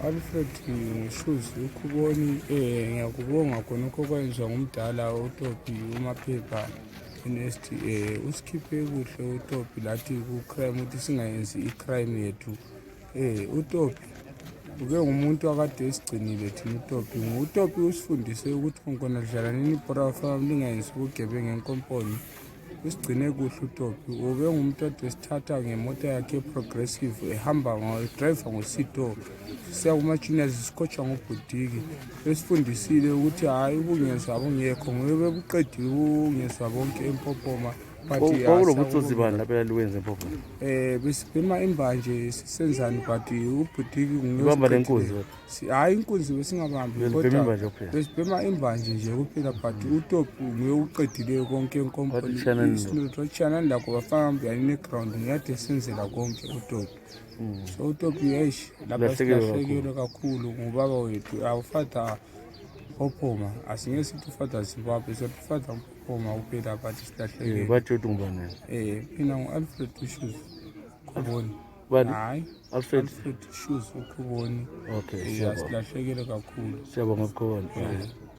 Alfred Shoes ukuboni ngiyakubonga khonokho kwenziwa ngumdala uTopi umaphepha NST usikhiphe kuhle uTopi lathi ku-crime ukuthi singayenzi i-crime yethu. uTopi ube ngumuntu akade esigcinile thina uTopi. uTopi usifundise ukuthi khona dlala nini ibhora fam lingayenzi ubugebengu enkomponi. Usigcine kuhle uTopi. Ube ngumuntu ade sithatha ngemota yakhe progressive ehamba driver ngosito siya kuma-juniors sikhotshwa ngobhutiki. Esifundisile ukuthi hhayi ubungezwa bungekho ngobe buqedile ubungezwa bonke eMpopoma. Kwakulobutsotsi bani lapha elaliwenza eMpopoma? Besibhema imbanje sisenzani but ubhutiki ibamba lenkunzi. Hhayi inkunzi besingabambi kodwa besibhema imbanje nje kuphela but uTopi nguye uqedileyo konke enkomponi lakho bafaka mbiyani ne-ground ngiyade senzela konke uTopi. So uTopi yeshi lapha silahlekelwe kakhulu ngubaba wethu awufada Mpopoma asingeke sithi ufada Zimbabwe sothi ufada Mpopoma kuphela but silahlekelwe. Bathi uthi ngubani? Mina ngu-Alfred Shoes Khuboni. Hayi Alfred Shoes uKhuboni. Okay, silahlekelwe kakhulu. Siyabonga Khuboni.